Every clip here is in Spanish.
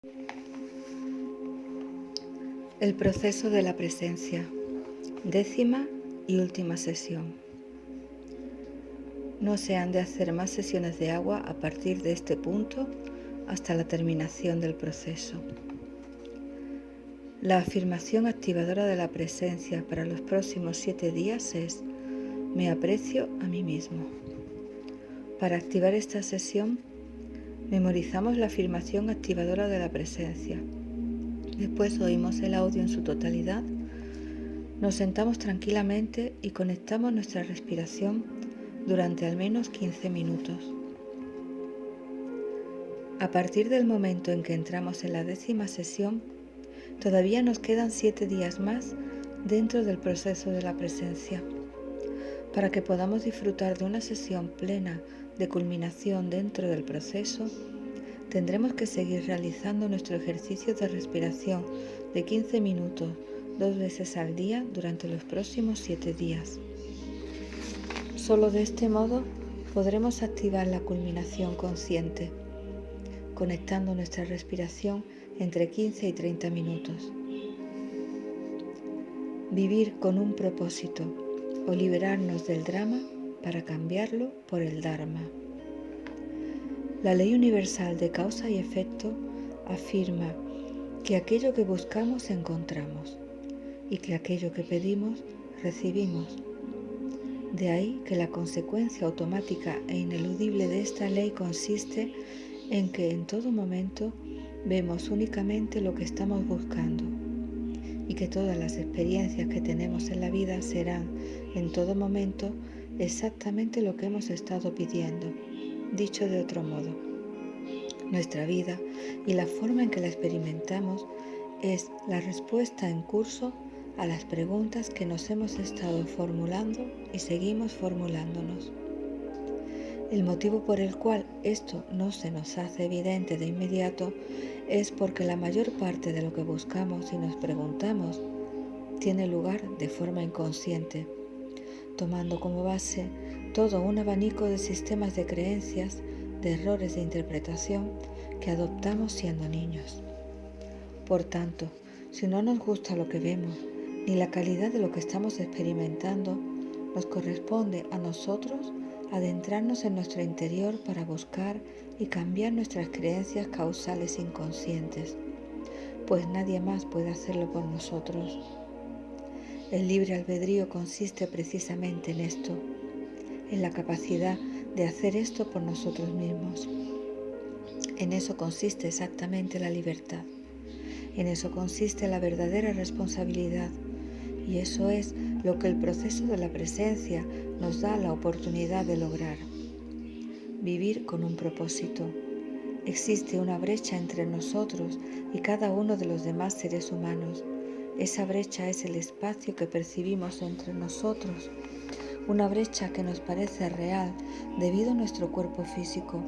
El proceso de la presencia, 10ª y última sesión. No se han de hacer más sesiones de agua a partir de este punto hasta la terminación del proceso. La afirmación activadora de la presencia para los próximos 7 días es: me aprecio a mí mismo. Para activar esta sesión, memorizamos la afirmación activadora de la presencia. Después oímos el audio en su totalidad, nos sentamos tranquilamente y conectamos nuestra respiración durante al menos 15 minutos. A partir del momento en que entramos en la 10ª sesión, todavía nos quedan 7 días más dentro del proceso de la presencia. Para que podamos disfrutar de una sesión plena de culminación dentro del proceso, tendremos que seguir realizando nuestro ejercicio de respiración de 15 minutos 2 veces al día durante los próximos 7 días. Solo de este modo podremos activar la culminación consciente, conectando nuestra respiración entre 15 y 30 minutos. Vivir con un propósito o liberarnos del drama para cambiarlo por el Dharma. La ley universal de causa y efecto afirma que aquello que buscamos encontramos y que aquello que pedimos recibimos. De ahí que la consecuencia automática e ineludible de esta ley consiste en que en todo momento vemos únicamente lo que estamos buscando y que todas las experiencias que tenemos en la vida serán en todo momento exactamente lo que hemos estado pidiendo. Dicho de otro modo, nuestra vida y la forma en que la experimentamos es la respuesta en curso a las preguntas que nos hemos estado formulando y seguimos formulándonos. El motivo por el cual esto no se nos hace evidente de inmediato es porque la mayor parte de lo que buscamos y nos preguntamos tiene lugar de forma inconsciente, tomando como base todo un abanico de sistemas de creencias, de errores de interpretación que adoptamos siendo niños. Por tanto, si no nos gusta lo que vemos, ni la calidad de lo que estamos experimentando, nos corresponde a nosotros adentrarnos en nuestro interior para buscar y cambiar nuestras creencias causales inconscientes, pues nadie más puede hacerlo por nosotros. El libre albedrío consiste precisamente en esto, en la capacidad de hacer esto por nosotros mismos. En eso consiste exactamente la libertad. En eso consiste la verdadera responsabilidad. Y eso es lo que el proceso de la presencia nos da la oportunidad de lograr. Vivir con un propósito. Existe una brecha entre nosotros y cada uno de los demás seres humanos. Esa brecha es el espacio que percibimos entre nosotros. Una brecha que nos parece real debido a nuestro cuerpo físico.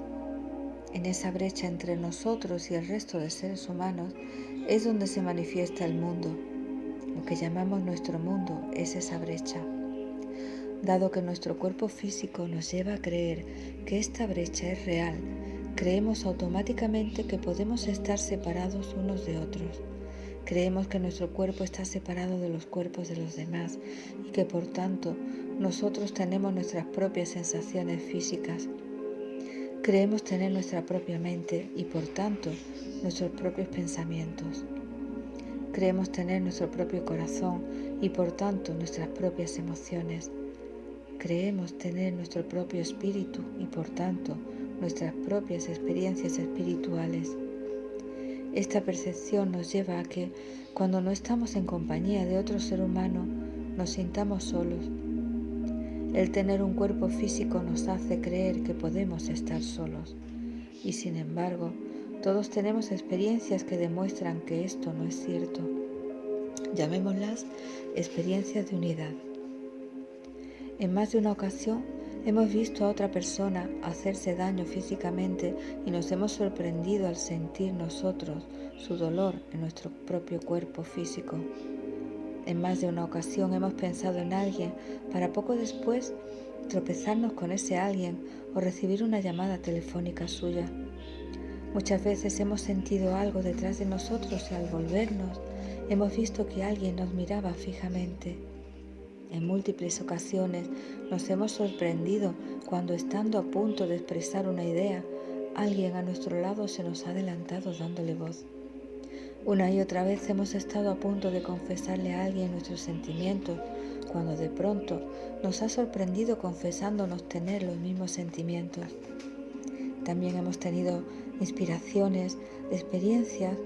En esa brecha entre nosotros y el resto de seres humanos es donde se manifiesta el mundo. Lo que llamamos nuestro mundo es esa brecha. Dado que nuestro cuerpo físico nos lleva a creer que esta brecha es real, creemos automáticamente que podemos estar separados unos de otros. Creemos que nuestro cuerpo está separado de los cuerpos de los demás y que por tanto nosotros tenemos nuestras propias sensaciones físicas. Creemos tener nuestra propia mente y por tanto nuestros propios pensamientos. Creemos tener nuestro propio corazón y por tanto nuestras propias emociones. Creemos tener nuestro propio espíritu y por tanto nuestras propias experiencias espirituales. Esta percepción nos lleva a que, cuando no estamos en compañía de otro ser humano, nos sintamos solos. El tener un cuerpo físico nos hace creer que podemos estar solos. Y sin embargo, todos tenemos experiencias que demuestran que esto no es cierto. Llamémoslas experiencias de unidad. En más de una ocasión hemos visto a otra persona hacerse daño físicamente y nos hemos sorprendido al sentir nosotros su dolor en nuestro propio cuerpo físico. En más de una ocasión hemos pensado en alguien para poco después tropezarnos con ese alguien o recibir una llamada telefónica suya. Muchas veces hemos sentido algo detrás de nosotros y al volvernos hemos visto que alguien nos miraba fijamente. En múltiples ocasiones nos hemos sorprendido cuando, estando a punto de expresar una idea, alguien a nuestro lado se nos ha adelantado dándole voz. Una y otra vez hemos estado a punto de confesarle a alguien nuestros sentimientos, cuando de pronto nos ha sorprendido confesándonos tener los mismos sentimientos. También hemos tenido inspiraciones, experiencias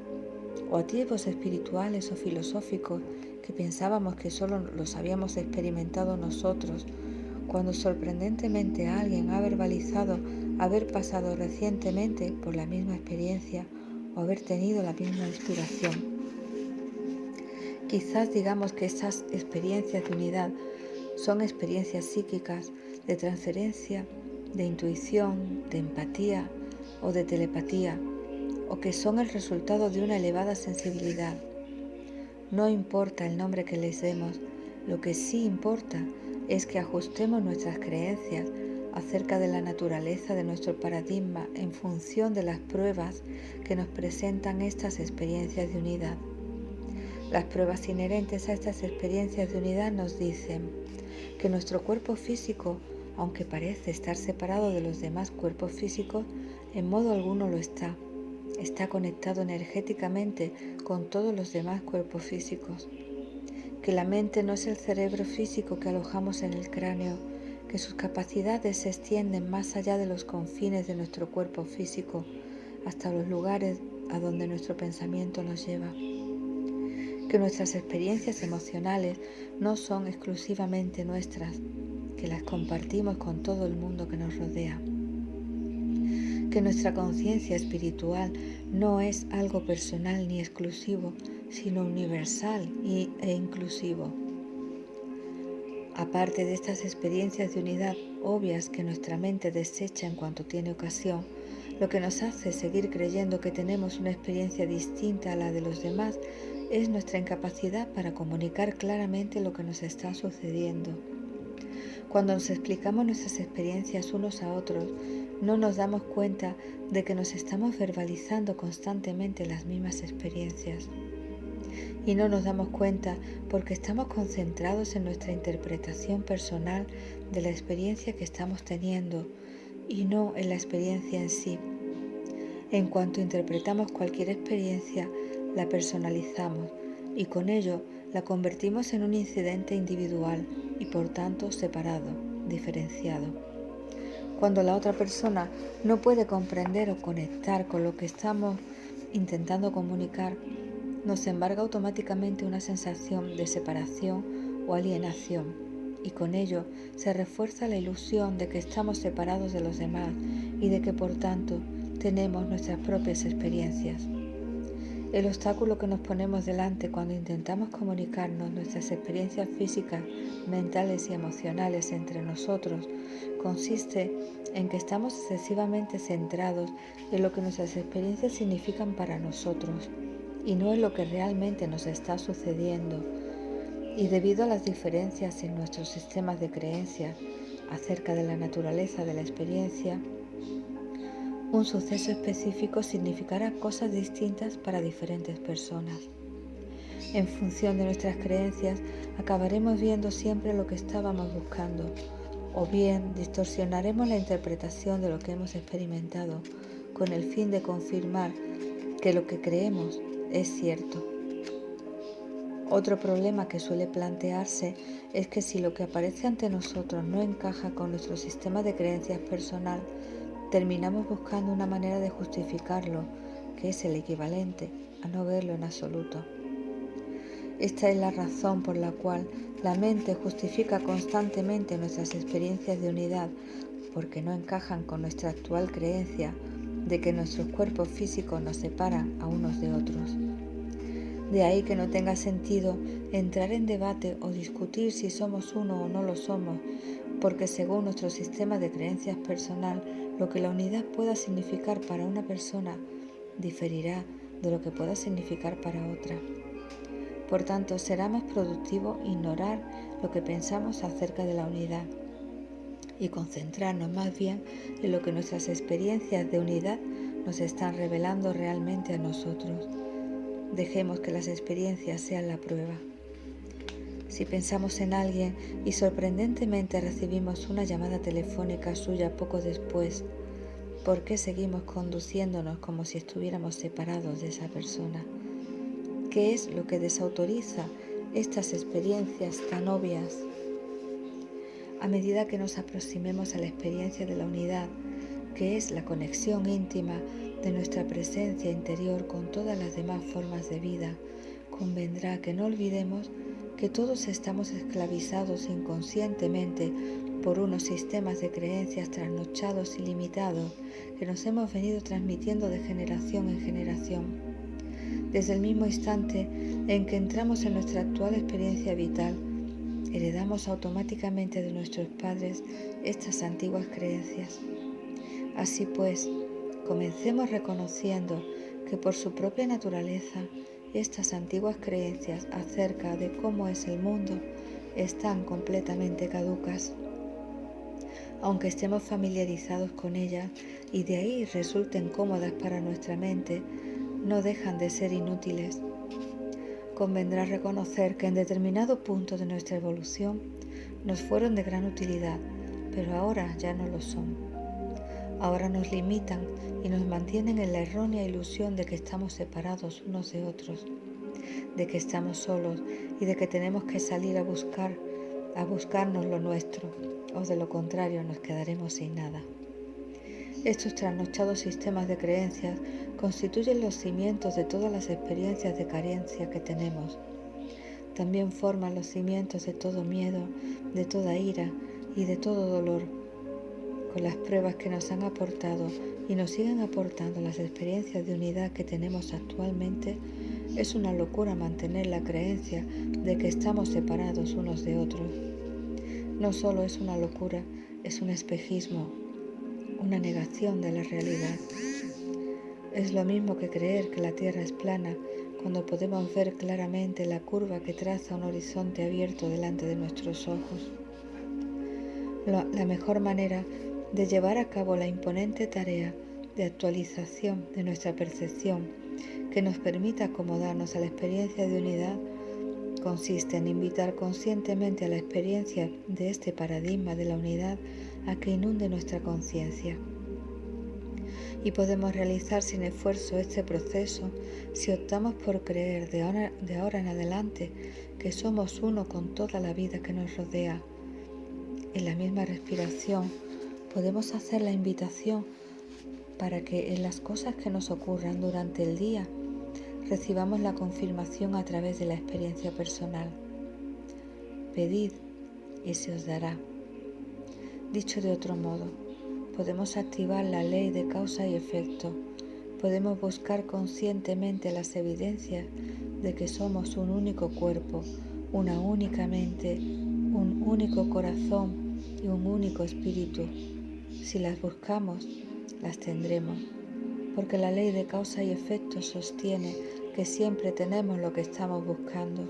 o atisbos espirituales o filosóficos que pensábamos que solo los habíamos experimentado nosotros, cuando sorprendentemente alguien ha verbalizado haber pasado recientemente por la misma experiencia o haber tenido la misma inspiración. Quizás digamos que estas experiencias de unidad son experiencias psíquicas de transferencia, de intuición, de empatía o de telepatía, o que son el resultado de una elevada sensibilidad. No importa el nombre que les demos, lo que sí importa es que ajustemos nuestras creencias acerca de la naturaleza de nuestro paradigma en función de las pruebas que nos presentan estas experiencias de unidad. Las pruebas inherentes a estas experiencias de unidad nos dicen que nuestro cuerpo físico, aunque parece estar separado de los demás cuerpos físicos, en modo alguno lo está. Está conectado energéticamente con todos los demás cuerpos físicos. Que la mente no es el cerebro físico que alojamos en el cráneo, que sus capacidades se extienden más allá de los confines de nuestro cuerpo físico, hasta los lugares a donde nuestro pensamiento nos lleva. Que nuestras experiencias emocionales no son exclusivamente nuestras, que las compartimos con todo el mundo que nos rodea. Que nuestra conciencia espiritual no es algo personal ni exclusivo, sino universal e inclusivo. Aparte de estas experiencias de unidad obvias que nuestra mente desecha en cuanto tiene ocasión, lo que nos hace seguir creyendo que tenemos una experiencia distinta a la de los demás es nuestra incapacidad para comunicar claramente lo que nos está sucediendo. Cuando nos explicamos nuestras experiencias unos a otros, no nos damos cuenta de que nos estamos verbalizando constantemente las mismas experiencias. Y no nos damos cuenta porque estamos concentrados en nuestra interpretación personal de la experiencia que estamos teniendo y no en la experiencia en sí. En cuanto interpretamos cualquier experiencia, la personalizamos y con ello la convertimos en un incidente individual y por tanto separado, diferenciado. Cuando la otra persona no puede comprender o conectar con lo que estamos intentando comunicar, nos embarga automáticamente una sensación de separación o alienación, y con ello se refuerza la ilusión de que estamos separados de los demás y de que por tanto tenemos nuestras propias experiencias. El obstáculo que nos ponemos delante cuando intentamos comunicarnos nuestras experiencias físicas, mentales y emocionales entre nosotros consiste en que estamos excesivamente centrados en lo que nuestras experiencias significan para nosotros y no en lo que realmente nos está sucediendo. Y debido a las diferencias en nuestros sistemas de creencias acerca de la naturaleza de la experiencia, un suceso específico significará cosas distintas para diferentes personas. En función de nuestras creencias, acabaremos viendo siempre lo que estábamos buscando, o bien distorsionaremos la interpretación de lo que hemos experimentado con el fin de confirmar que lo que creemos es cierto. Otro problema que suele plantearse es que si lo que aparece ante nosotros no encaja con nuestro sistema de creencias personal, terminamos buscando una manera de justificarlo, que es el equivalente a no verlo en absoluto. Esta es la razón por la cual la mente justifica constantemente nuestras experiencias de unidad, porque no encajan con nuestra actual creencia de que nuestros cuerpos físicos nos separan a unos de otros. De ahí que no tenga sentido entrar en debate o discutir si somos uno o no lo somos, porque según nuestro sistema de creencias personal, lo que la unidad pueda significar para una persona diferirá de lo que pueda significar para otra. Por tanto, será más productivo ignorar lo que pensamos acerca de la unidad y concentrarnos más bien en lo que nuestras experiencias de unidad nos están revelando realmente a nosotros. Dejemos que las experiencias sean la prueba. Si pensamos en alguien y sorprendentemente recibimos una llamada telefónica suya poco después, ¿por qué seguimos conduciéndonos como si estuviéramos separados de esa persona? ¿Qué es lo que desautoriza estas experiencias tan obvias? A medida que nos aproximemos a la experiencia de la unidad, que es la conexión íntima de nuestra presencia interior con todas las demás formas de vida, convendrá que no olvidemos que todos estamos esclavizados inconscientemente por unos sistemas de creencias trasnochados y limitados que nos hemos venido transmitiendo de generación en generación. Desde el mismo instante en que entramos en nuestra actual experiencia vital, heredamos automáticamente de nuestros padres estas antiguas creencias. Así pues, comencemos reconociendo que por su propia naturaleza, estas antiguas creencias acerca de cómo es el mundo están completamente caducas. Aunque estemos familiarizados con ellas y de ahí resulten cómodas para nuestra mente, no dejan de ser inútiles. Convendrá reconocer que en determinado punto de nuestra evolución nos fueron de gran utilidad, pero ahora ya no lo son. Ahora nos limitan y nos mantienen en la errónea ilusión de que estamos separados unos de otros, de que estamos solos y de que tenemos que salir a buscarnos lo nuestro, o de lo contrario nos quedaremos sin nada. Estos trasnochados sistemas de creencias constituyen los cimientos de todas las experiencias de carencia que tenemos. También forman los cimientos de todo miedo, de toda ira y de todo dolor. Con las pruebas que nos han aportado y nos siguen aportando las experiencias de unidad que tenemos actualmente, es una locura mantener la creencia de que estamos separados unos de otros. No solo es una locura, es un espejismo, una negación de la realidad. Es lo mismo que creer que la Tierra es plana cuando podemos ver claramente la curva que traza un horizonte abierto delante de nuestros ojos. La mejor manera de llevar a cabo la imponente tarea de actualización de nuestra percepción que nos permita acomodarnos a la experiencia de unidad consiste en invitar conscientemente a la experiencia de este paradigma de la unidad a que inunde nuestra conciencia. Y podemos realizar sin esfuerzo este proceso si optamos por creer de ahora en adelante que somos uno con toda la vida que nos rodea. En la misma respiración podemos hacer la invitación para que en las cosas que nos ocurran durante el día recibamos la confirmación a través de la experiencia personal. Pedid y se os dará. Dicho de otro modo, podemos activar la ley de causa y efecto. Podemos buscar conscientemente las evidencias de que somos un único cuerpo, una única mente, un único corazón y un único espíritu. Si las buscamos, las tendremos, porque la ley de causa y efecto sostiene que siempre tenemos lo que estamos buscando.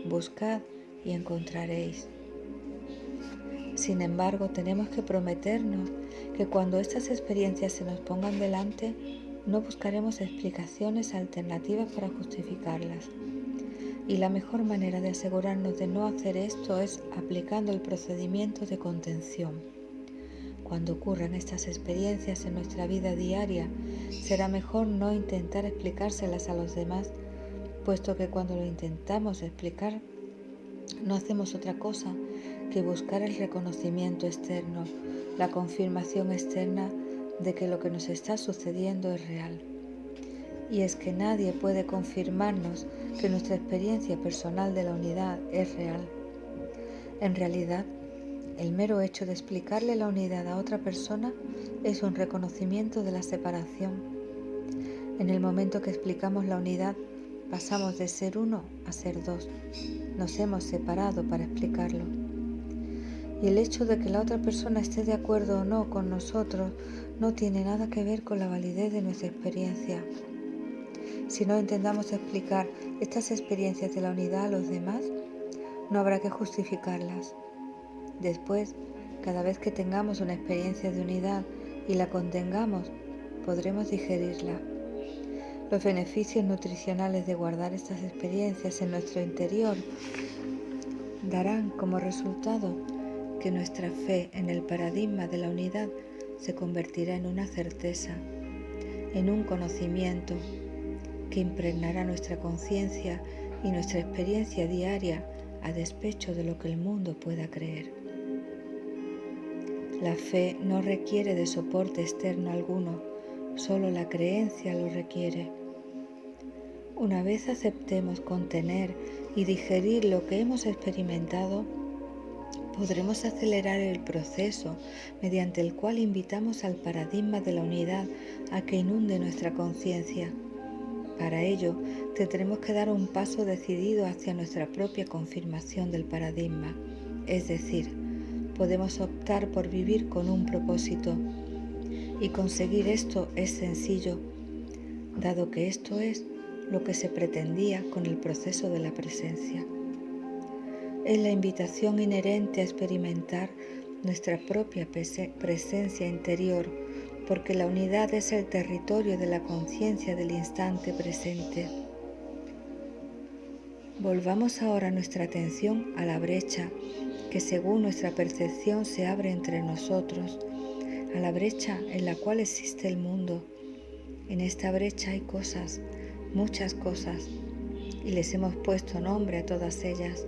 Buscad y encontraréis. Sin embargo, tenemos que prometernos que cuando estas experiencias se nos pongan delante, no buscaremos explicaciones alternativas para justificarlas. Y la mejor manera de asegurarnos de no hacer esto es aplicando el procedimiento de contención. Cuando ocurran estas experiencias en nuestra vida diaria, será mejor no intentar explicárselas a los demás, puesto que cuando lo intentamos explicar, no hacemos otra cosa que buscar el reconocimiento externo, la confirmación externa de que lo que nos está sucediendo es real. Y es que nadie puede confirmarnos que nuestra experiencia personal de la unidad es real. En realidad, el mero hecho de explicarle la unidad a otra persona es un reconocimiento de la separación. En el momento que explicamos la unidad, pasamos de ser uno a ser dos. Nos hemos separado para explicarlo. Y el hecho de que la otra persona esté de acuerdo o no con nosotros no tiene nada que ver con la validez de nuestra experiencia. Si no intentamos explicar estas experiencias de la unidad a los demás, no habrá que justificarlas. Después, cada vez que tengamos una experiencia de unidad y la contengamos, podremos digerirla. Los beneficios nutricionales de guardar estas experiencias en nuestro interior darán como resultado que nuestra fe en el paradigma de la unidad se convertirá en una certeza, en un conocimiento que impregnará nuestra conciencia y nuestra experiencia diaria a despecho de lo que el mundo pueda creer. La fe no requiere de soporte externo alguno, solo la creencia lo requiere. Una vez aceptemos contener y digerir lo que hemos experimentado, podremos acelerar el proceso mediante el cual invitamos al paradigma de la unidad a que inunde nuestra conciencia. Para ello, tendremos que dar un paso decidido hacia nuestra propia confirmación del paradigma, es decir, podemos optar por vivir con un propósito. Y conseguir esto es sencillo, dado que esto es lo que se pretendía con el proceso de la presencia. Es la invitación inherente a experimentar nuestra propia presencia interior, porque la unidad es el territorio de la conciencia del instante presente. Volvamos ahora nuestra atención a la brecha que según nuestra percepción se abre entre nosotros, a la brecha en la cual existe el mundo. En esta brecha hay cosas, muchas cosas, y les hemos puesto nombre a todas ellas.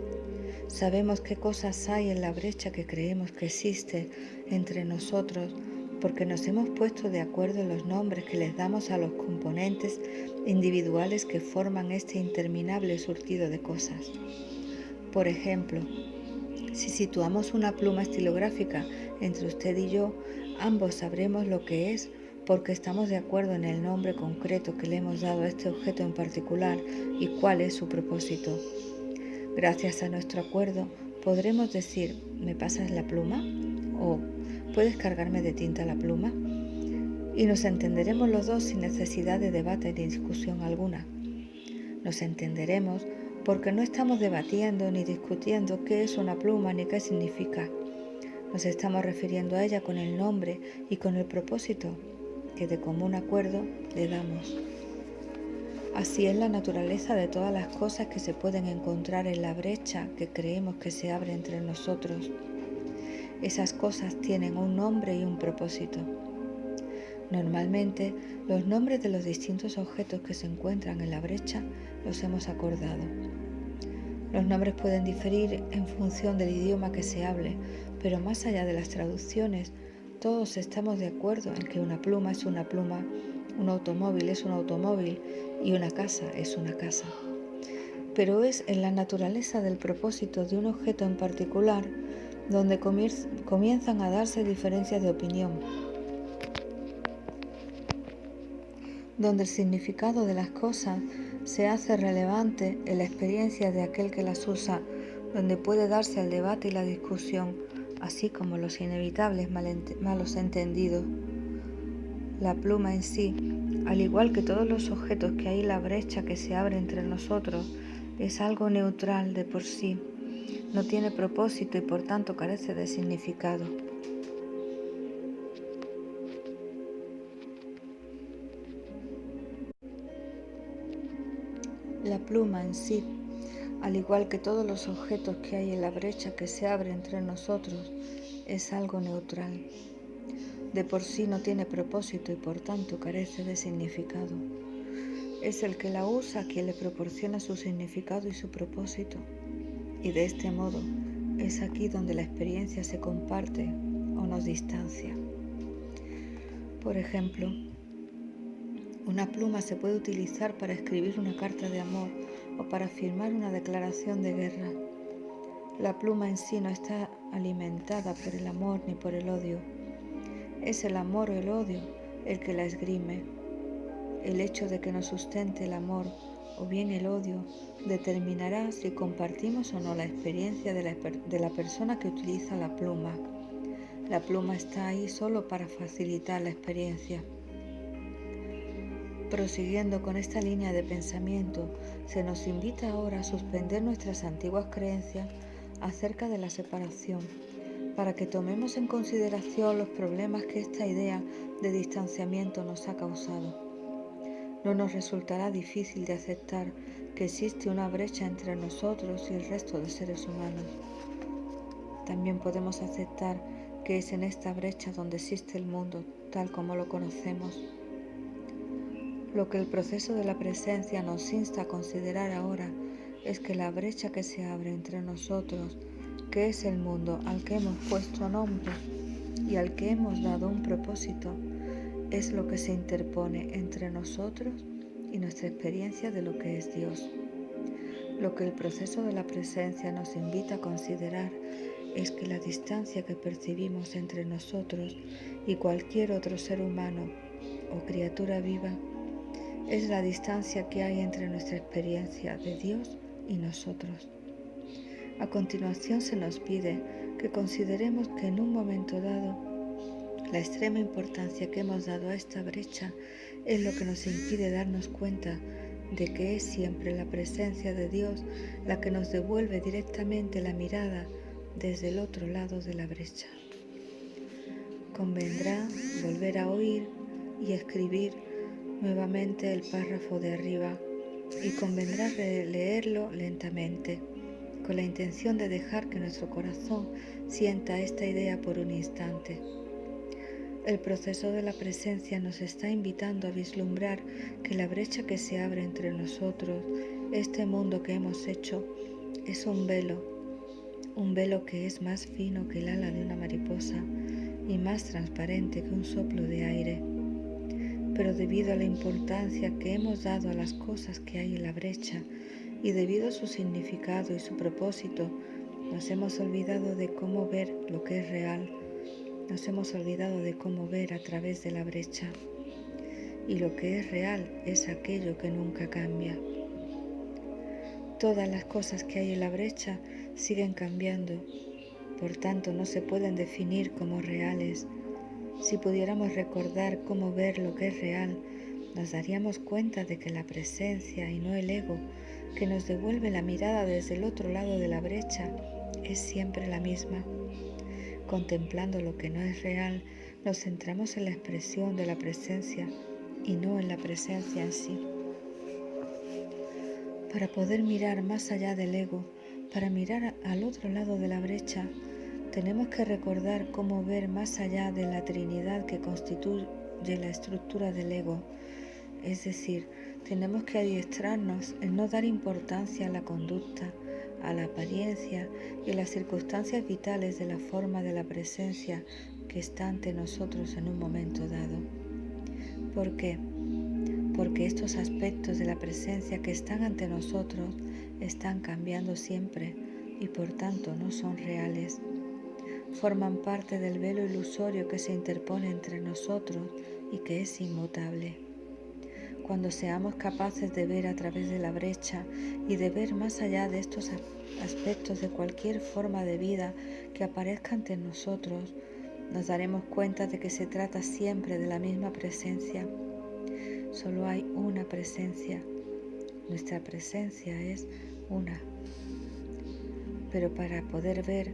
Sabemos qué cosas hay en la brecha que creemos que existe entre nosotros, porque nos hemos puesto de acuerdo en los nombres que les damos a los componentes individuales que forman este interminable surtido de cosas. Por ejemplo, si situamos una pluma estilográfica entre usted y yo, ambos sabremos lo que es porque estamos de acuerdo en el nombre concreto que le hemos dado a este objeto en particular y cuál es su propósito. Gracias a nuestro acuerdo podremos decir, ¿me pasas la pluma? O ¿puedes cargarme de tinta la pluma? Y nos entenderemos los dos sin necesidad de debate ni discusión alguna. Nos entenderemos porque no estamos debatiendo ni discutiendo qué es una pluma ni qué significa. Nos estamos refiriendo a ella con el nombre y con el propósito que de común acuerdo le damos. Así es la naturaleza de todas las cosas que se pueden encontrar en la brecha que creemos que se abre entre nosotros. Esas cosas tienen un nombre y un propósito. Normalmente, los nombres de los distintos objetos que se encuentran en la brecha los hemos acordado. Los nombres pueden diferir en función del idioma que se hable, pero más allá de las traducciones, todos estamos de acuerdo en que una pluma es una pluma, un automóvil es un automóvil y una casa es una casa. Pero es en la naturaleza del propósito de un objeto en particular donde comienzan a darse diferencias de opinión, donde el significado de las cosas se hace relevante en la experiencia de aquel que las usa, donde puede darse el debate y la discusión, así como los inevitables malos entendidos. La pluma en sí, al igual que todos los objetos que hay en la brecha que se abre entre nosotros, es algo neutral de por sí, no tiene propósito y por tanto carece de significado. La pluma en sí, al igual que todos los objetos que hay en la brecha que se abre entre nosotros, es algo neutral. De por sí no tiene propósito y por tanto carece de significado. Es el que la usa quien le proporciona su significado y su propósito. Y de este modo es aquí donde la experiencia se comparte o nos distancia. Por ejemplo, una pluma se puede utilizar para escribir una carta de amor o para firmar una declaración de guerra. La pluma en sí no está alimentada por el amor ni por el odio. Es el amor o el odio el que la esgrime. El hecho de que nos sustente el amor o bien el odio determinará si compartimos o no la experiencia de la persona que utiliza la pluma. La pluma está ahí solo para facilitar la experiencia. Prosiguiendo con esta línea de pensamiento, se nos invita ahora a suspender nuestras antiguas creencias acerca de la separación, para que tomemos en consideración los problemas que esta idea de distanciamiento nos ha causado. No nos resultará difícil de aceptar que existe una brecha entre nosotros y el resto de seres humanos. También podemos aceptar que es en esta brecha donde existe el mundo tal como lo conocemos. Lo que el proceso de la presencia nos insta a considerar ahora es que la brecha que se abre entre nosotros, que es el mundo al que hemos puesto nombre y al que hemos dado un propósito, es lo que se interpone entre nosotros y nuestra experiencia de lo que es Dios. Lo que el proceso de la presencia nos invita a considerar es que la distancia que percibimos entre nosotros y cualquier otro ser humano o criatura viva es la distancia que hay entre nuestra experiencia de Dios y nosotros. A continuación se nos pide que consideremos que en un momento dado la extrema importancia que hemos dado a esta brecha es lo que nos impide darnos cuenta de que es siempre la presencia de Dios la que nos devuelve directamente la mirada desde el otro lado de la brecha. Convendrá volver a oír y escribir nuevamente el párrafo de arriba y convendrá releerlo lentamente, con la intención de dejar que nuestro corazón sienta esta idea por un instante. El proceso de la presencia nos está invitando a vislumbrar que la brecha que se abre entre nosotros, este mundo que hemos hecho, es un velo que es más fino que el ala de una mariposa y más transparente que un soplo de aire. Pero debido a la importancia que hemos dado a las cosas que hay en la brecha y debido a su significado y su propósito, nos hemos olvidado de cómo ver lo que es real. Nos hemos olvidado de cómo ver a través de la brecha. Y lo que es real es aquello que nunca cambia. Todas las cosas que hay en la brecha siguen cambiando, por tanto no se pueden definir como reales. Si pudiéramos recordar cómo ver lo que es real, nos daríamos cuenta de que la presencia y no el ego, que nos devuelve la mirada desde el otro lado de la brecha, es siempre la misma. Contemplando lo que no es real, nos centramos en la expresión de la presencia y no en la presencia en sí. Para poder mirar más allá del ego, para mirar al otro lado de la brecha, tenemos que recordar cómo ver más allá de la Trinidad que constituye la estructura del ego. Es decir, tenemos que adiestrarnos en no dar importancia a la conducta, a la apariencia y a las circunstancias vitales de la forma de la presencia que está ante nosotros en un momento dado. ¿Por qué? Porque estos aspectos de la presencia que están ante nosotros están cambiando siempre y por tanto no son reales. Forman parte del velo ilusorio que se interpone entre nosotros y que es inmutable. Cuando seamos capaces de ver a través de la brecha y de ver más allá de estos aspectos de cualquier forma de vida que aparezca ante nosotros, nos daremos cuenta de que se trata siempre de la misma presencia. Solo hay una presencia. Nuestra presencia es una. Pero para poder ver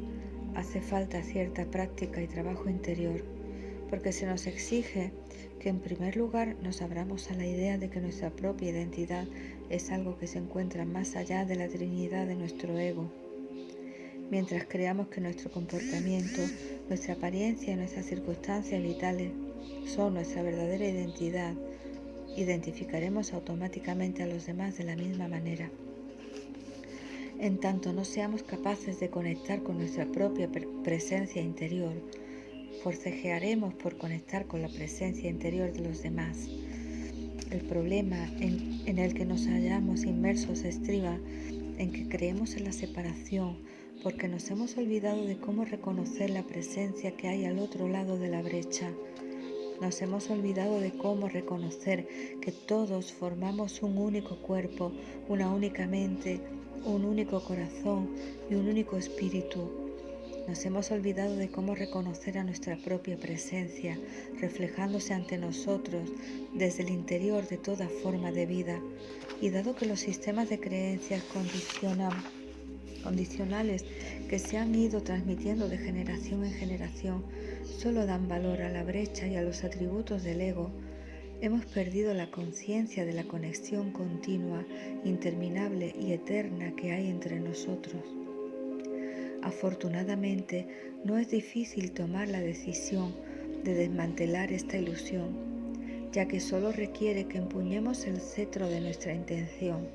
hace falta cierta práctica y trabajo interior, porque se nos exige que en primer lugar nos abramos a la idea de que nuestra propia identidad es algo que se encuentra más allá de la Trinidad de nuestro ego. Mientras creamos que nuestro comportamiento, nuestra apariencia y nuestras circunstancias vitales son nuestra verdadera identidad, identificaremos automáticamente a los demás de la misma manera. En tanto no seamos capaces de conectar con nuestra propia presencia interior, forcejearemos por conectar con la presencia interior de los demás. El problema en el que nos hallamos inmersos estriba en que creemos en la separación porque nos hemos olvidado de cómo reconocer la presencia que hay al otro lado de la brecha. Nos hemos olvidado de cómo reconocer que todos formamos un único cuerpo, una única mente, un único corazón y un único espíritu. Nos hemos olvidado de cómo reconocer a nuestra propia presencia, reflejándose ante nosotros desde el interior de toda forma de vida. Y dado que los sistemas de creencias condicionan condicionales que se han ido transmitiendo de generación en generación solo dan valor a la brecha y a los atributos del ego, hemos perdido la conciencia de la conexión continua, interminable y eterna que hay entre nosotros. Afortunadamente, no es difícil tomar la decisión de desmantelar esta ilusión, ya que solo requiere que empuñemos el cetro de nuestra intención.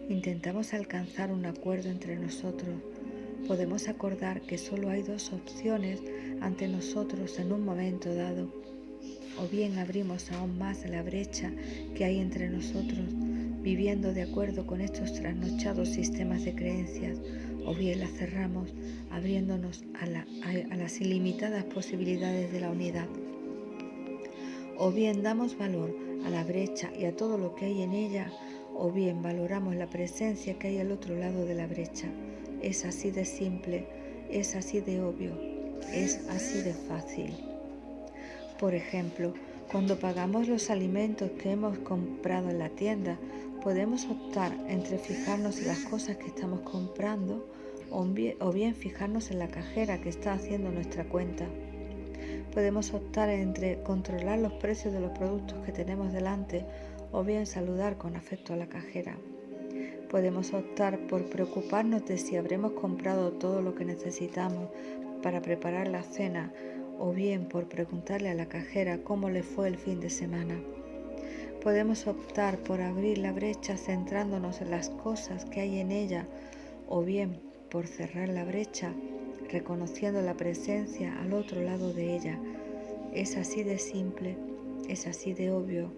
Intentamos alcanzar un acuerdo entre nosotros. Podemos acordar que solo hay dos opciones ante nosotros en un momento dado. O bien abrimos aún más la brecha que hay entre nosotros, viviendo de acuerdo con estos trasnochados sistemas de creencias, o bien la cerramos, abriéndonos a las ilimitadas posibilidades de la unidad. O bien damos valor a la brecha y a todo lo que hay en ella, o bien valoramos la presencia que hay al otro lado de la brecha. Es así de simple, es así de obvio, es así de fácil. Por ejemplo, cuando pagamos los alimentos que hemos comprado en la tienda, podemos optar entre fijarnos en las cosas que estamos comprando o bien fijarnos en la cajera que está haciendo nuestra cuenta. Podemos optar entre controlar los precios de los productos que tenemos delante o bien saludar con afecto a la cajera. Podemos optar por preocuparnos de si habremos comprado todo lo que necesitamos para preparar la cena o bien por preguntarle a la cajera cómo le fue el fin de semana. Podemos optar por abrir la brecha centrándonos en las cosas que hay en ella o bien por cerrar la brecha reconociendo la presencia al otro lado de ella. Es así de simple, es así de obvio,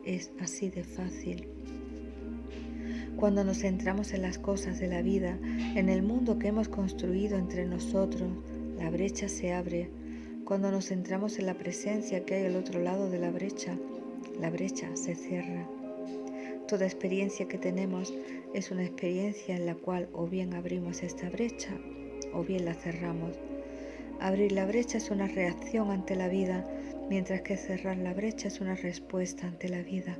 es así de fácil. Cuando nos centramos en las cosas de la vida, en el mundo que hemos construido entre nosotros, la brecha se abre. Cuando nos centramos en la presencia que hay al otro lado de la brecha se cierra. Toda experiencia que tenemos es una experiencia en la cual o bien abrimos esta brecha o bien la cerramos. Abrir la brecha es una reacción ante la vida, mientras que cerrar la brecha es una respuesta ante la vida.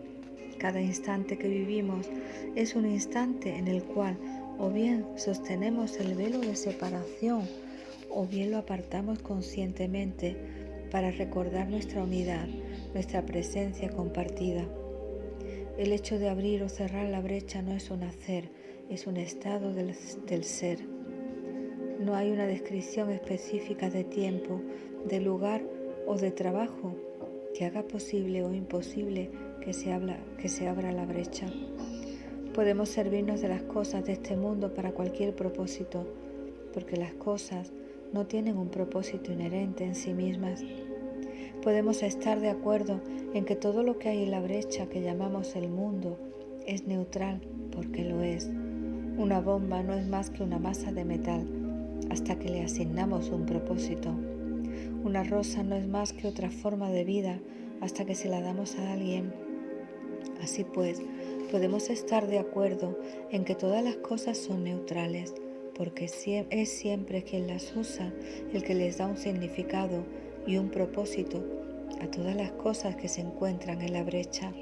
Cada instante que vivimos es un instante en el cual o bien sostenemos el velo de separación o bien lo apartamos conscientemente para recordar nuestra unidad, nuestra presencia compartida. El hecho de abrir o cerrar la brecha no es un hacer, es un estado del ser. No hay una descripción específica de tiempo, de lugar o de trabajo que haga posible o imposible que se abra la brecha. Podemos servirnos de las cosas de este mundo para cualquier propósito, porque las cosas no tienen un propósito inherente en sí mismas. Podemos estar de acuerdo en que todo lo que hay en la brecha que llamamos el mundo es neutral, porque lo es. Una bomba no es más que una masa de metal hasta que le asignamos un propósito. Una rosa no es más que otra forma de vida hasta que se la damos a alguien. Así pues, podemos estar de acuerdo en que todas las cosas son neutrales, porque es siempre quien las usa el que les da un significado y un propósito a todas las cosas que se encuentran en la brecha.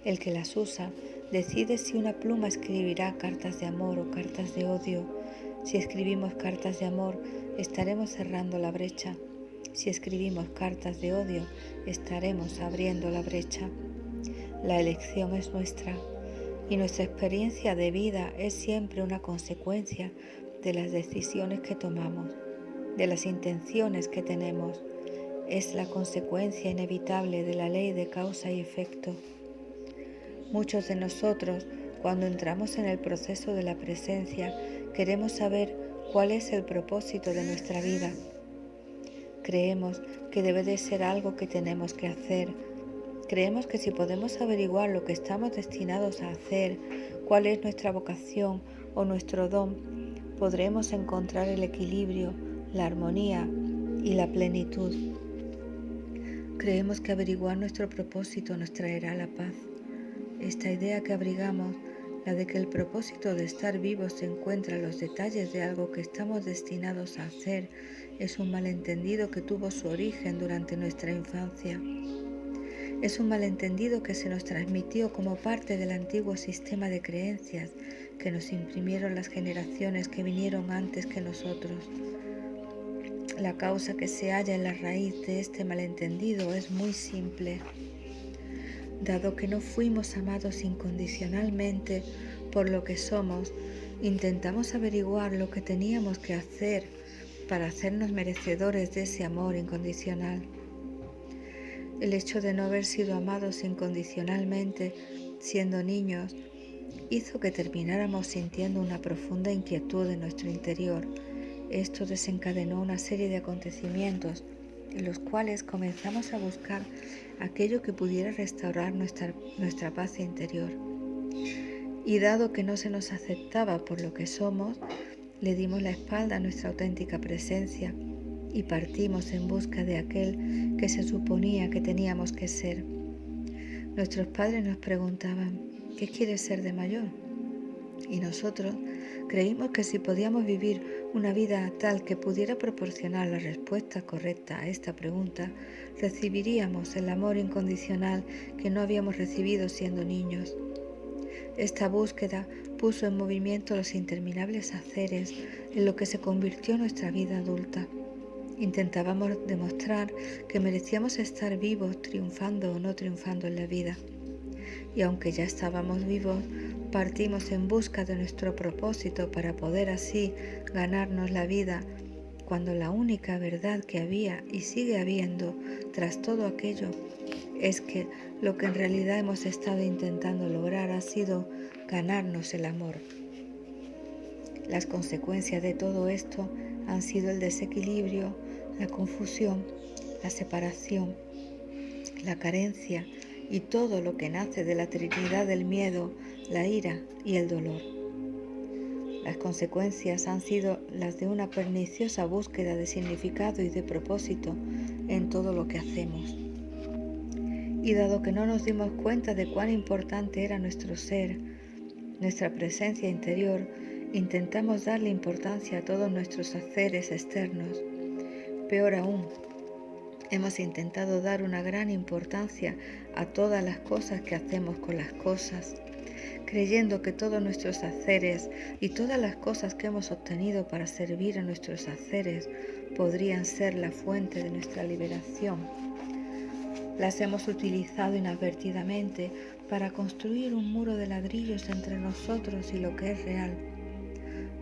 El que las usa decide si una pluma escribirá cartas de amor o cartas de odio. Si escribimos cartas de amor, estaremos cerrando la brecha. Si escribimos cartas de odio, estaremos abriendo la brecha. La elección es nuestra y nuestra experiencia de vida es siempre una consecuencia de las decisiones que tomamos, de las intenciones que tenemos. Es la consecuencia inevitable de la ley de causa y efecto. Muchos de nosotros, cuando entramos en el proceso de la presencia, queremos saber cuál es el propósito de nuestra vida. Creemos que debe de ser algo que tenemos que hacer. Creemos que si podemos averiguar lo que estamos destinados a hacer, cuál es nuestra vocación o nuestro don, podremos encontrar el equilibrio, la armonía y la plenitud. Creemos que averiguar nuestro propósito nos traerá la paz. Esta idea que abrigamos, la de que el propósito de estar vivos se encuentra en los detalles de algo que estamos destinados a hacer, es un malentendido que tuvo su origen durante nuestra infancia. Es un malentendido que se nos transmitió como parte del antiguo sistema de creencias que nos imprimieron las generaciones que vinieron antes que nosotros. La causa que se halla en la raíz de este malentendido es muy simple. Dado que no fuimos amados incondicionalmente por lo que somos, intentamos averiguar lo que teníamos que hacer para hacernos merecedores de ese amor incondicional. El hecho de no haber sido amados incondicionalmente siendo niños hizo que termináramos sintiendo una profunda inquietud en nuestro interior. Esto desencadenó una serie de acontecimientos en los cuales comenzamos a buscar aquello que pudiera restaurar nuestra paz interior. Y dado que no se nos aceptaba por lo que somos, le dimos la espalda a nuestra auténtica presencia y partimos en busca de aquel que se suponía que teníamos que ser. Nuestros padres nos preguntaban, ¿qué quieres ser de mayor? Y nosotros creímos que si podíamos vivir una vida tal que pudiera proporcionar la respuesta correcta a esta pregunta, recibiríamos el amor incondicional que no habíamos recibido siendo niños. Esta búsqueda puso en movimiento los interminables haceres en lo que se convirtió nuestra vida adulta. Intentábamos demostrar que merecíamos estar vivos, triunfando o no triunfando en la vida. Y aunque ya estábamos vivos, partimos en busca de nuestro propósito para poder así ganarnos la vida, cuando la única verdad que había y sigue habiendo tras todo aquello es que lo que en realidad hemos estado intentando lograr ha sido ganarnos el amor. Las consecuencias de todo esto han sido el desequilibrio, la confusión, la separación, la carencia y todo lo que nace de la trinidad del miedo, la ira y el dolor. Las consecuencias han sido las de una perniciosa búsqueda de significado y de propósito en todo lo que hacemos. Y dado que no nos dimos cuenta de cuán importante era nuestro ser, nuestra presencia interior, intentamos darle importancia a todos nuestros haceres externos. Peor aún, hemos intentado dar una gran importancia a todas las cosas que hacemos con las cosas, creyendo que todos nuestros haceres y todas las cosas que hemos obtenido para servir a nuestros haceres podrían ser la fuente de nuestra liberación. Las hemos utilizado inadvertidamente para construir un muro de ladrillos entre nosotros y lo que es real.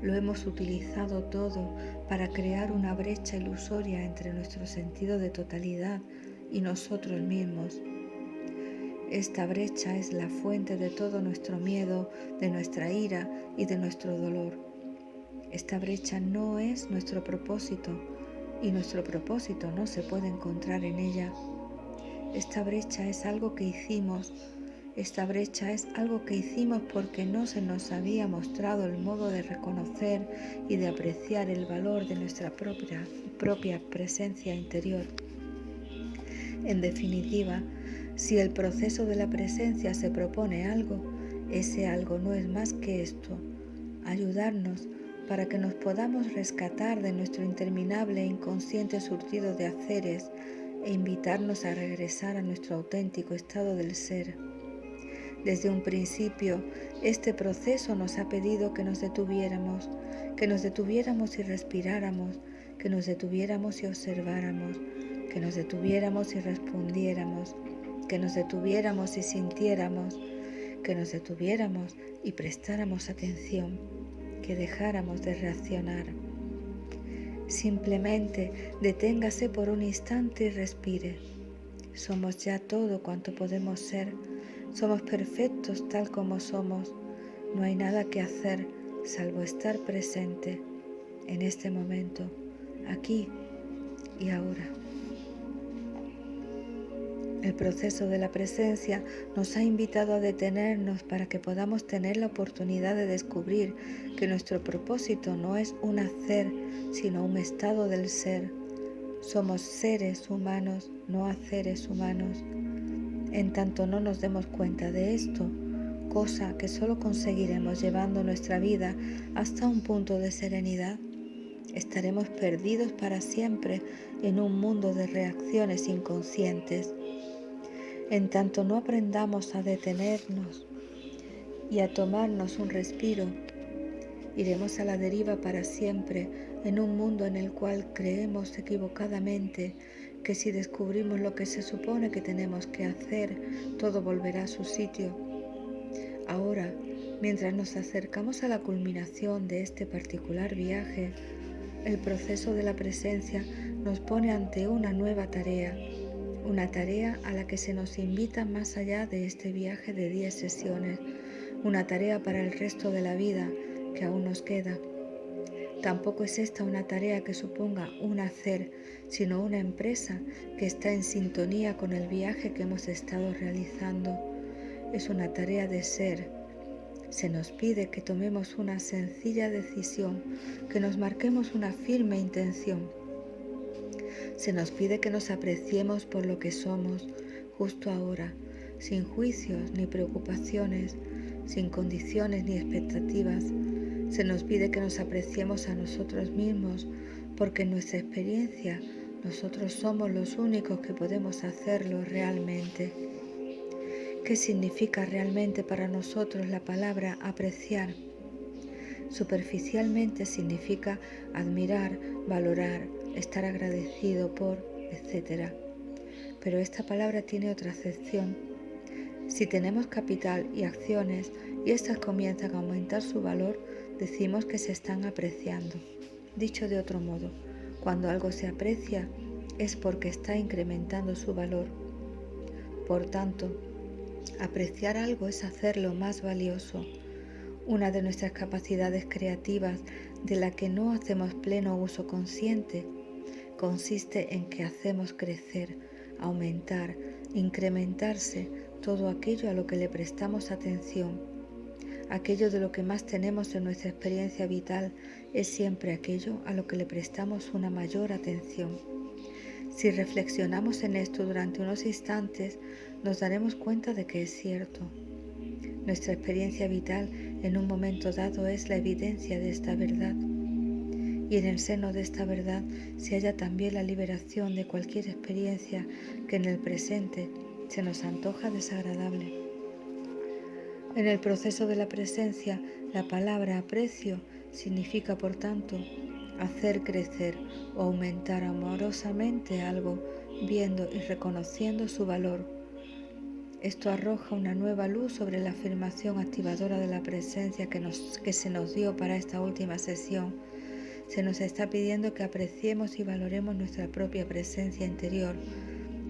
Lo hemos utilizado todo para crear una brecha ilusoria entre nuestro sentido de totalidad y nosotros mismos. Esta brecha es la fuente de todo nuestro miedo, de nuestra ira y de nuestro dolor. Esta brecha no es nuestro propósito y nuestro propósito no se puede encontrar en ella. Esta brecha es algo que hicimos. Esta brecha es algo que hicimos porque no se nos había mostrado el modo de reconocer y de apreciar el valor de nuestra propia presencia interior. En definitiva, si el proceso de la presencia se propone algo, ese algo no es más que esto: ayudarnos para que nos podamos rescatar de nuestro interminable e inconsciente surtido de haceres e invitarnos a regresar a nuestro auténtico estado del ser. Desde un principio, este proceso nos ha pedido que nos detuviéramos y respiráramos, que nos detuviéramos y observáramos, que nos detuviéramos y respondiéramos, que nos detuviéramos y sintiéramos, que nos detuviéramos y prestáramos atención, que dejáramos de reaccionar. Simplemente deténgase por un instante y respire. Somos ya todo cuanto podemos ser. Somos perfectos tal como somos. No hay nada que hacer salvo estar presente en este momento, aquí y ahora. El proceso de la presencia nos ha invitado a detenernos para que podamos tener la oportunidad de descubrir que nuestro propósito no es un hacer, sino un estado del ser. Somos seres humanos, no haceres humanos. En tanto no nos demos cuenta de esto, cosa que solo conseguiremos llevando nuestra vida hasta un punto de serenidad, estaremos perdidos para siempre en un mundo de reacciones inconscientes. En tanto no aprendamos a detenernos y a tomarnos un respiro, Iremos a la deriva para siempre en un mundo en el cual creemos equivocadamente que si descubrimos lo que se supone que tenemos que hacer, todo volverá a su sitio. Ahora, mientras nos acercamos a la culminación de este particular viaje, el proceso de la presencia nos pone ante una nueva tarea, una tarea a la que se nos invita más allá de este viaje de 10 sesiones, una tarea para el resto de la vida que aún nos queda. Tampoco es esta una tarea que suponga un hacer, sino una empresa que está en sintonía con el viaje que hemos estado realizando. Es una tarea de ser. Se nos pide que tomemos una sencilla decisión, que nos marquemos una firme intención. Se nos pide que nos apreciemos por lo que somos, justo ahora, sin juicios ni preocupaciones, sin condiciones ni expectativas. Se nos pide que nos apreciemos a nosotros mismos, porque en nuestra experiencia nosotros somos los únicos que podemos hacerlo realmente. ¿Qué significa realmente para nosotros la palabra apreciar? Superficialmente significa admirar, valorar, estar agradecido por, etc. Pero esta palabra tiene otra acepción. Si tenemos capital y acciones y éstas comienzan a aumentar su valor, decimos que se están apreciando. Dicho de otro modo, cuando algo se aprecia es porque está incrementando su valor. Por tanto, apreciar algo es hacerlo más valioso. Una de nuestras capacidades creativas de la que no hacemos pleno uso consciente consiste en que hacemos crecer, aumentar, incrementarse todo aquello a lo que le prestamos atención. Aquello de lo que más tenemos en nuestra experiencia vital es siempre aquello a lo que le prestamos una mayor atención. Si reflexionamos en esto durante unos instantes, nos daremos cuenta de que es cierto. Nuestra experiencia vital en un momento dado es la evidencia de esta verdad. Y en el seno de esta verdad se halla también la liberación de cualquier experiencia que en el presente se nos antoja desagradable. En el proceso de la presencia, la palabra aprecio significa, por tanto, hacer crecer o aumentar amorosamente algo, viendo y reconociendo su valor. Esto arroja una nueva luz sobre la afirmación activadora de la presencia que se nos dio para esta última sesión. Se nos está pidiendo que apreciemos y valoremos nuestra propia presencia interior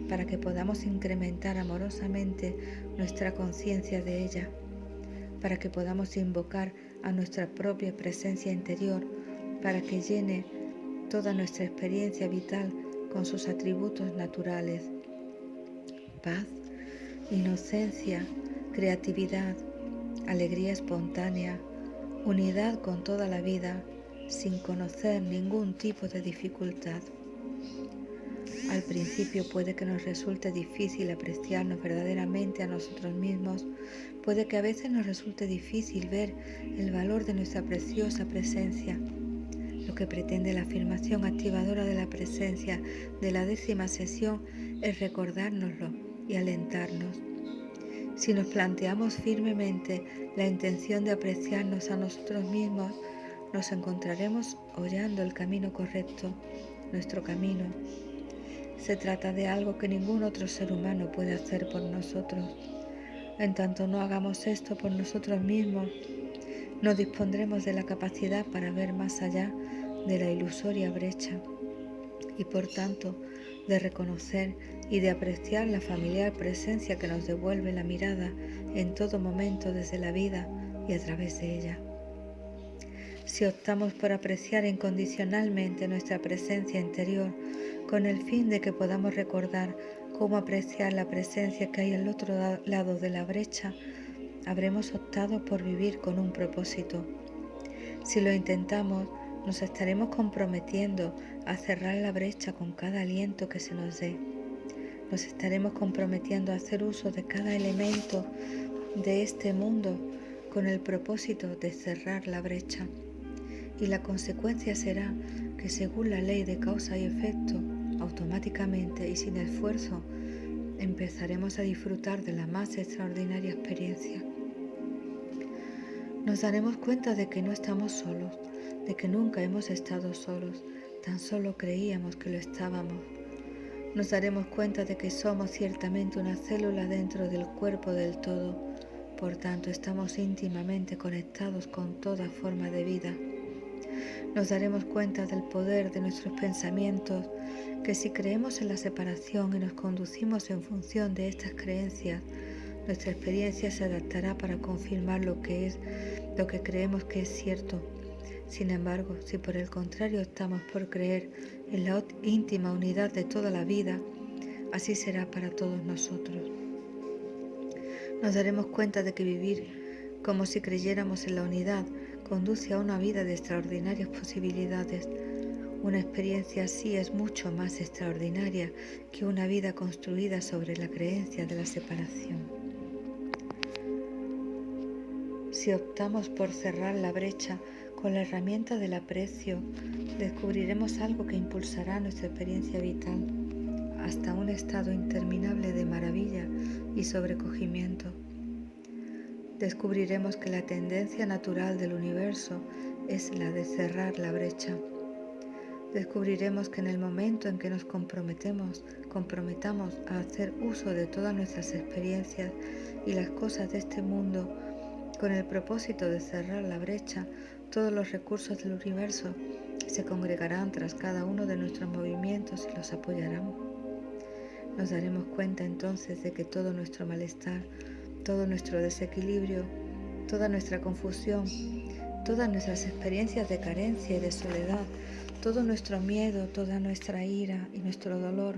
para que podamos incrementar amorosamente nuestra conciencia de ella, para que podamos invocar a nuestra propia presencia interior para que llene toda nuestra experiencia vital con sus atributos naturales: paz, inocencia, creatividad, alegría espontánea, unidad con toda la vida, sin conocer ningún tipo de dificultad. Al principio puede que nos resulte difícil apreciarnos verdaderamente a nosotros mismos, puede que a veces nos resulte difícil ver el valor de nuestra preciosa presencia. Lo que pretende la afirmación activadora de la presencia de la 10ª sesión es recordárnoslo y alentarnos. Si nos planteamos firmemente la intención de apreciarnos a nosotros mismos, nos encontraremos hollando el camino correcto, nuestro camino. Se trata de algo que ningún otro ser humano puede hacer por nosotros. En tanto no hagamos esto por nosotros mismos, no dispondremos de la capacidad para ver más allá de la ilusoria brecha y, por tanto, de reconocer y de apreciar la familiar presencia que nos devuelve la mirada en todo momento desde la vida y a través de ella. Si optamos por apreciar incondicionalmente nuestra presencia interior con el fin de que podamos recordar cómo apreciar la presencia que hay al otro lado de la brecha, habremos optado por vivir con un propósito. Si lo intentamos, nos estaremos comprometiendo a cerrar la brecha con cada aliento que se nos dé. Nos estaremos comprometiendo a hacer uso de cada elemento de este mundo con el propósito de cerrar la brecha. Y la consecuencia será que, según la ley de causa y efecto, automáticamente y sin esfuerzo, empezaremos a disfrutar de la más extraordinaria experiencia. Nos daremos cuenta de que no estamos solos, de que nunca hemos estado solos, tan solo creíamos que lo estábamos. Nos daremos cuenta de que somos ciertamente una célula dentro del cuerpo del todo, por tanto estamos íntimamente conectados con toda forma de vida. Nos daremos cuenta del poder de nuestros pensamientos, que si creemos en la separación y nos conducimos en función de estas creencias, nuestra experiencia se adaptará para confirmar lo que creemos que es cierto. Sin embargo, si por el contrario optamos por creer en la íntima unidad de toda la vida, así será para todos nosotros. Nos daremos cuenta de que vivir como si creyéramos en la unidad conduce a una vida de extraordinarias posibilidades. Una experiencia así es mucho más extraordinaria que una vida construida sobre la creencia de la separación. Si optamos por cerrar la brecha con la herramienta del aprecio, descubriremos algo que impulsará nuestra experiencia vital hasta un estado interminable de maravilla y sobrecogimiento. Descubriremos que la tendencia natural del universo es la de cerrar la brecha. Descubriremos que en el momento en que nos comprometamos a hacer uso de todas nuestras experiencias y las cosas de este mundo con el propósito de cerrar la brecha, todos los recursos del universo se congregarán tras cada uno de nuestros movimientos y los apoyarán. Nos daremos cuenta entonces de que todo nuestro malestar, todo nuestro desequilibrio, toda nuestra confusión, todas nuestras experiencias de carencia y de soledad, todo nuestro miedo, toda nuestra ira y nuestro dolor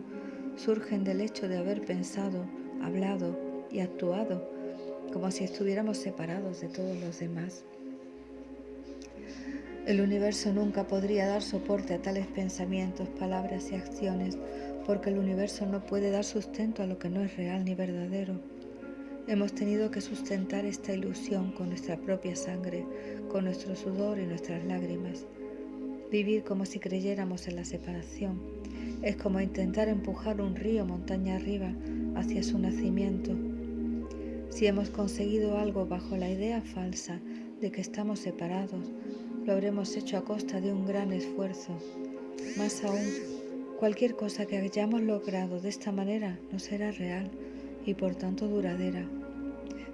surgen del hecho de haber pensado, hablado y actuado como si estuviéramos separados de todos los demás. El universo nunca podría dar soporte a tales pensamientos, palabras y acciones, porque el universo no puede dar sustento a lo que no es real ni verdadero. Hemos tenido que sustentar esta ilusión con nuestra propia sangre, con nuestro sudor y nuestras lágrimas. Vivir como si creyéramos en la separación es como intentar empujar un río montaña arriba hacia su nacimiento. Si hemos conseguido algo bajo la idea falsa de que estamos separados, lo habremos hecho a costa de un gran esfuerzo. Más aún, cualquier cosa que hayamos logrado de esta manera no será real y por tanto duradera.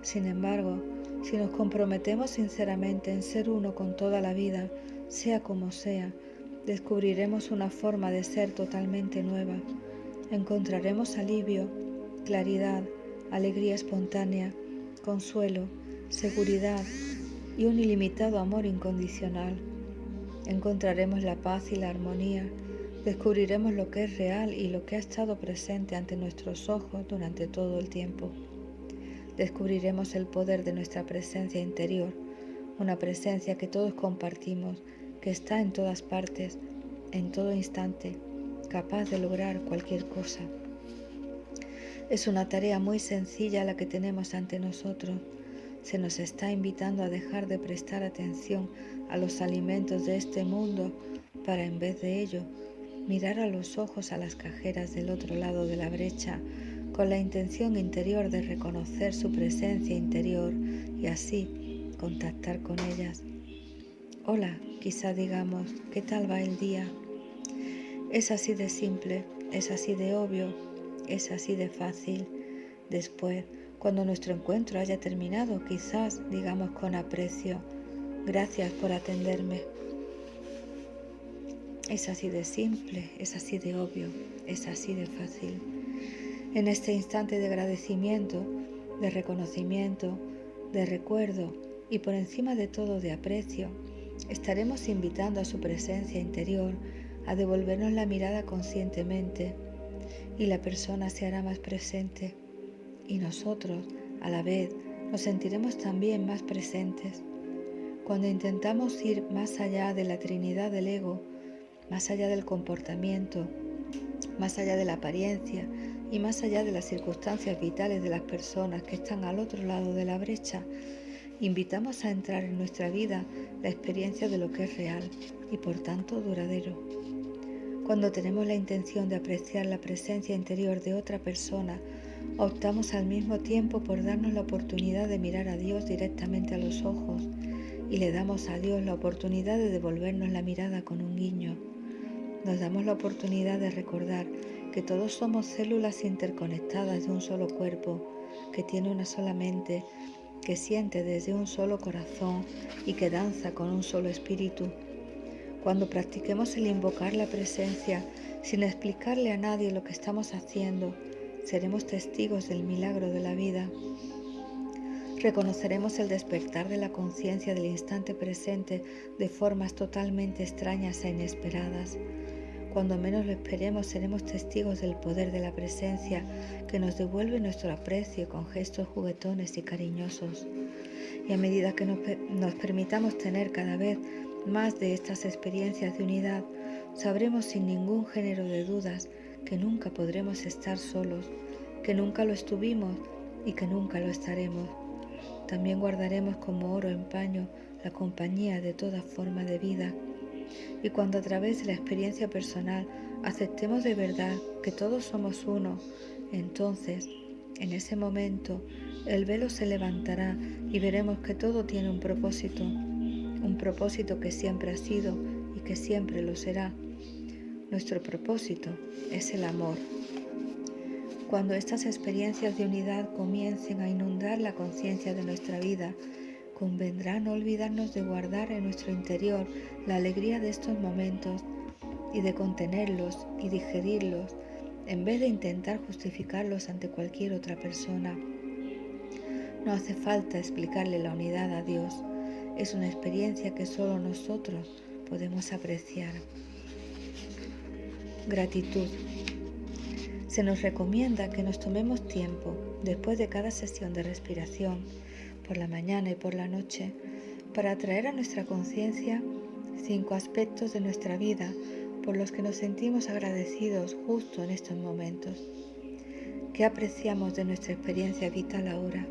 Sin embargo, si nos comprometemos sinceramente en ser uno con toda la vida, sea como sea, descubriremos una forma de ser totalmente nueva. Encontraremos alivio, claridad, alegría espontánea, consuelo, seguridad y un ilimitado amor incondicional. Encontraremos la paz y la armonía, descubriremos lo que es real y lo que ha estado presente ante nuestros ojos durante todo el tiempo. Descubriremos el poder de nuestra presencia interior, una presencia que todos compartimos, que está en todas partes, en todo instante, capaz de lograr cualquier cosa. Es una tarea muy sencilla la que tenemos ante nosotros. Se nos está invitando a dejar de prestar atención a los alimentos de este mundo para, en vez de ello, mirar a los ojos a las cajeras del otro lado de la brecha con la intención interior de reconocer su presencia interior y así contactar con ellas. Hola, quizá digamos, ¿qué tal va el día? Es así de simple, es así de obvio, es así de fácil. Después, cuando nuestro encuentro haya terminado, quizás digamos con aprecio, gracias por atenderme. Es así de simple, es así de obvio, es así de fácil. En este instante de agradecimiento, de reconocimiento, de recuerdo y por encima de todo de aprecio, estaremos invitando a su presencia interior a devolvernos la mirada conscientemente y la persona se hará más presente y nosotros, a la vez, nos sentiremos también más presentes. Cuando intentamos ir más allá de la trinidad del ego, más allá del comportamiento, más allá de la apariencia y más allá de las circunstancias vitales de las personas que están al otro lado de la brecha, invitamos a entrar en nuestra vida la experiencia de lo que es real y por tanto duradero. Cuando tenemos la intención de apreciar la presencia interior de otra persona, optamos al mismo tiempo por darnos la oportunidad de mirar a Dios directamente a los ojos, y le damos a Dios la oportunidad de devolvernos la mirada con un guiño. Nos damos la oportunidad de recordar que todos somos células interconectadas de un solo cuerpo, que tiene una sola mente, que siente desde un solo corazón y que danza con un solo espíritu. Cuando practiquemos el invocar la presencia sin explicarle a nadie lo que estamos haciendo, seremos testigos del milagro de la vida. Reconoceremos el despertar de la conciencia del instante presente de formas totalmente extrañas e inesperadas. Cuando menos lo esperemos, seremos testigos del poder de la presencia que nos devuelve nuestro aprecio con gestos juguetones y cariñosos. Y a medida que nos permitamos tener cada vez más de estas experiencias de unidad, sabremos sin ningún género de dudas que nunca podremos estar solos, que nunca lo estuvimos y que nunca lo estaremos. También guardaremos como oro en paño la compañía de toda forma de vida. Y cuando a través de la experiencia personal aceptemos de verdad que todos somos uno, entonces, en ese momento, el velo se levantará y veremos que todo tiene un propósito que siempre ha sido y que siempre lo será. Nuestro propósito es el amor. Cuando estas experiencias de unidad comiencen a inundar la conciencia de nuestra vida, convendrá no olvidarnos de guardar en nuestro interior la alegría de estos momentos y de contenerlos y digerirlos en vez de intentar justificarlos ante cualquier otra persona. No hace falta explicarle la unidad a Dios. Es una experiencia que solo nosotros podemos apreciar. Gratitud. Se nos recomienda que nos tomemos tiempo después de cada sesión de respiración, por la mañana y por la noche, para traer a nuestra conciencia 5 aspectos de nuestra vida por los que nos sentimos agradecidos justo en estos momentos. ¿Qué apreciamos de nuestra experiencia vital ahora?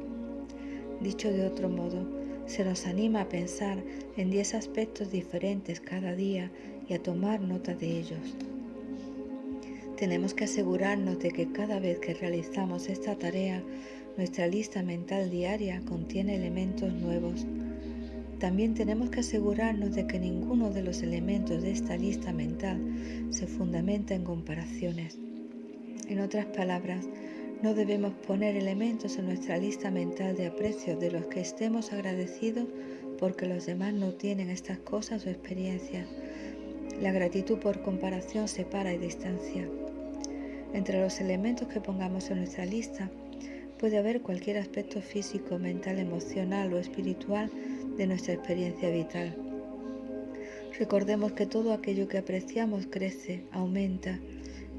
Dicho de otro modo, se nos anima a pensar en 10 aspectos diferentes cada día y a tomar nota de ellos. Tenemos que asegurarnos de que cada vez que realizamos esta tarea, nuestra lista mental diaria contiene elementos nuevos. También tenemos que asegurarnos de que ninguno de los elementos de esta lista mental se fundamenta en comparaciones. En otras palabras, no debemos poner elementos en nuestra lista mental de aprecio de los que estemos agradecidos porque los demás no tienen estas cosas o experiencias. La gratitud por comparación separa y distancia. Entre los elementos que pongamos en nuestra lista puede haber cualquier aspecto físico, mental, emocional o espiritual de nuestra experiencia vital. Recordemos que todo aquello que apreciamos crece, aumenta.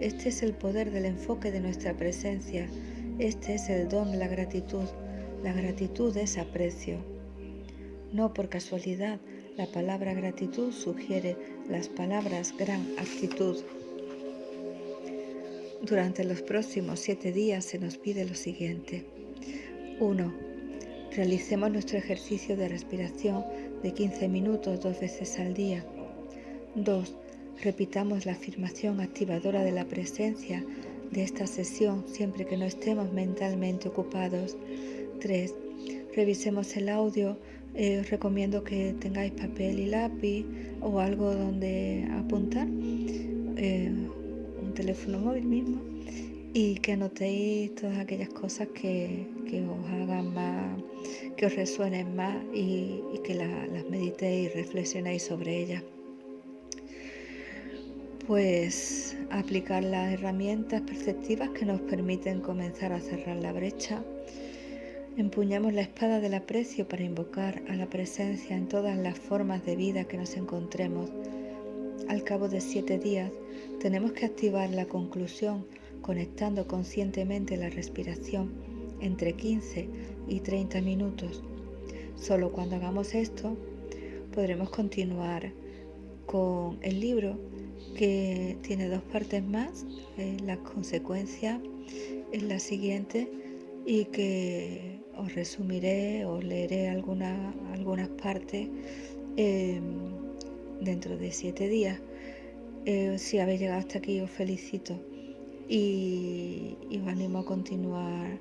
Este es el poder del enfoque de nuestra presencia. Este es el don de la gratitud. La gratitud es aprecio. No por casualidad, la palabra gratitud sugiere las palabras gran actitud. Durante los próximos 7 días se nos pide lo siguiente. 1. Realicemos nuestro ejercicio de respiración de 15 minutos 2 veces al día. 2. Repitamos la afirmación activadora de la presencia de esta sesión siempre que no estemos mentalmente ocupados. 3. Revisemos el audio. Os recomiendo que tengáis papel y lápiz o algo donde apuntar, un teléfono móvil mismo, y que anotéis todas aquellas cosas que os hagan más, que os resuenen más y que las meditéis y reflexionéis sobre ellas. Pues aplicar las herramientas perceptivas que nos permiten comenzar a cerrar la brecha. Empuñamos la espada del aprecio para invocar a la presencia en todas las formas de vida que nos encontremos. Al cabo de 7 días, tenemos que activar la conclusión conectando conscientemente la respiración entre 15 y 30 minutos. Solo cuando hagamos esto, podremos continuar con el libro, que tiene 2 partes más. La consecuencia es la siguiente y que os resumiré, os leeré algunas partes dentro de 7 días. Si habéis llegado hasta aquí, os felicito y os animo a continuar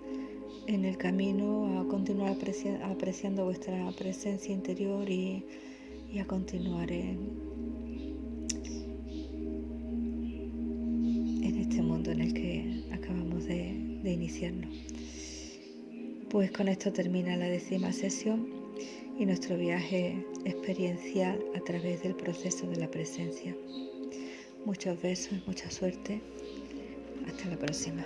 en el camino a continuar apreciando vuestra presencia interior y a continuar en este mundo en el que acabamos de iniciarnos. Pues con esto termina la 10ª sesión y nuestro viaje experiencial a través del proceso de la presencia. Muchos besos, mucha suerte. Hasta la próxima.